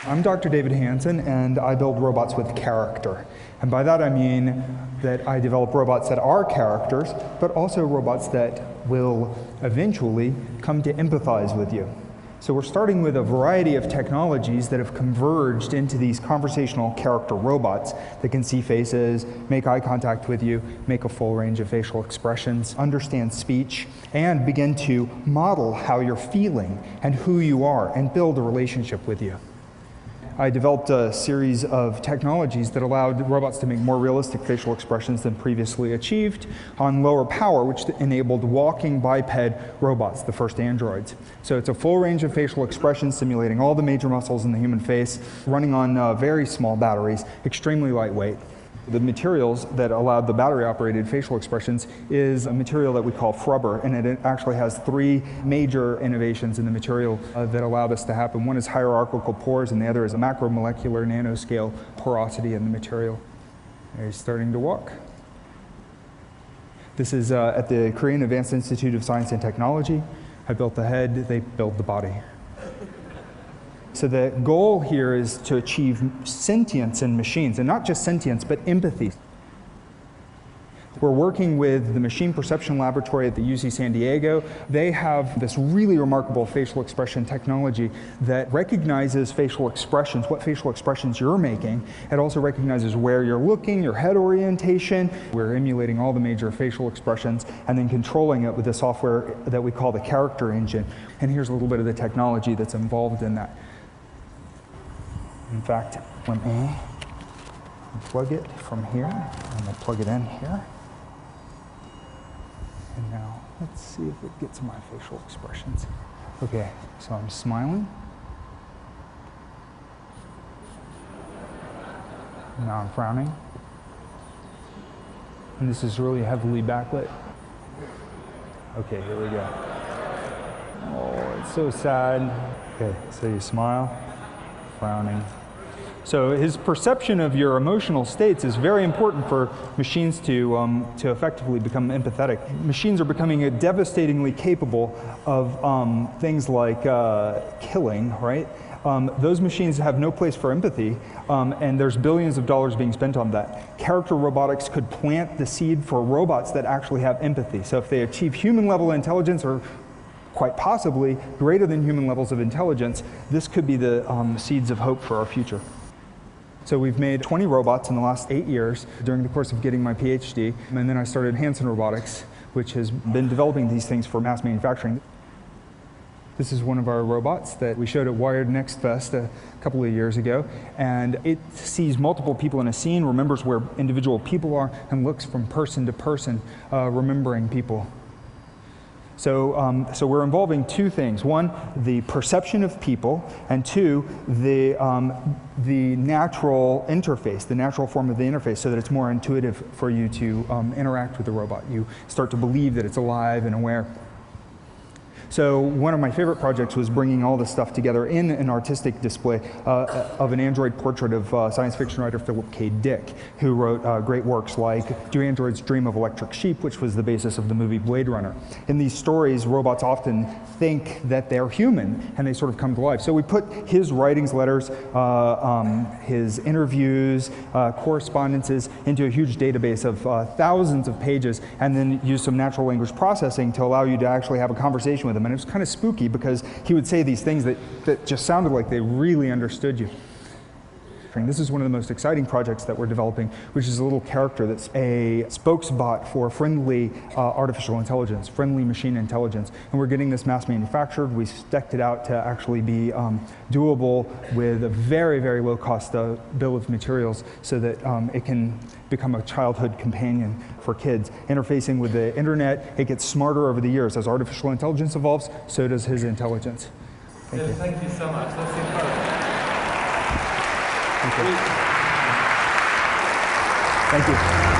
I'm Dr. David Hanson, and I build robots with character. And by that I mean that I develop robots that are characters, but also robots that will eventually come to empathize with you. So we're starting with a variety of technologies that have converged into these conversational character robots that can see faces, make eye contact with you, make a full range of facial expressions, understand speech, and begin to model how you're feeling and who you are, and build a relationship with you. I developed a series of technologies that allowed robots to make more realistic facial expressions than previously achieved on lower power, which enabled walking biped robots, the first androids. So it's a full range of facial expressions simulating all the major muscles in the human face, running on very small batteries, extremely lightweight. The materials that allowed the battery-operated facial expressions is a material that we call frubber, and it actually has three major innovations in the material that allow this to happen. One is hierarchical pores, and the other is a macromolecular nanoscale porosity in the material. He's starting to walk. This is at the Korean Advanced Institute of Science and Technology. I built the head, they built the body. So the goal here is to achieve sentience in machines, and not just sentience, but empathy. We're working with the Machine Perception Laboratory at the UC San Diego. They have this really remarkable facial expression technology that recognizes facial expressions, what facial expressions you're making. It also recognizes where you're looking, your head orientation. We're emulating all the major facial expressions and then controlling it with the software that we call the character engine. And here's a little bit of the technology that's involved in that. In fact, let me plug it from here, and we'll plug it in here. And now, let's see if it gets my facial expressions. Okay, so I'm smiling. Now I'm frowning. And this is really heavily backlit. Okay, here we go. Oh, it's so sad. Okay, so you smile, frowning. So his perception of your emotional states is very important for machines to effectively become empathetic. Machines are becoming devastatingly capable of things like killing, right? Those machines have no place for empathy, and there's billions of dollars being spent on that. Character robotics could plant the seed for robots that actually have empathy. So if they achieve human-level intelligence, or quite possibly greater than human levels of intelligence, this could be the seeds of hope for our future. So we've made 20 robots in the last 8 years during the course of getting my PhD, and then I started Hanson Robotics, which has been developing these things for mass manufacturing. This is one of our robots that we showed at Wired Next Fest a couple of years ago, and it sees multiple people in a scene, remembers where individual people are, and looks from person to person, remembering people. So we're involving two things. One, the perception of people, and two, the natural interface, the natural form of the interface, so that it's more intuitive for you to interact with the robot. You start to believe that it's alive and aware. So one of my favorite projects was bringing all this stuff together in an artistic display of an android portrait of science fiction writer Philip K. Dick, who wrote great works like Do Androids Dream of Electric Sheep, which was the basis of the movie Blade Runner. In these stories, robots often think that they're human, and they sort of come to life. So we put his writings, letters, his interviews, correspondences into a huge database of thousands of pages, and then use some natural language processing to allow you to actually have a conversation with him. And it was kind of spooky because he would say these things that just sounded like they really understood you. This is one of the most exciting projects that we're developing, which is a little character that's a spokesbot for friendly artificial intelligence, friendly machine intelligence. And we're getting this mass manufactured. We spec'd it out to actually be doable with a very, very low cost bill of materials so that it can become a childhood companion for kids. Interfacing with the internet, it gets smarter over the years. As artificial intelligence evolves, so does his intelligence. Thank you. Thank you so much. That's incredible. Thank you. Thank you.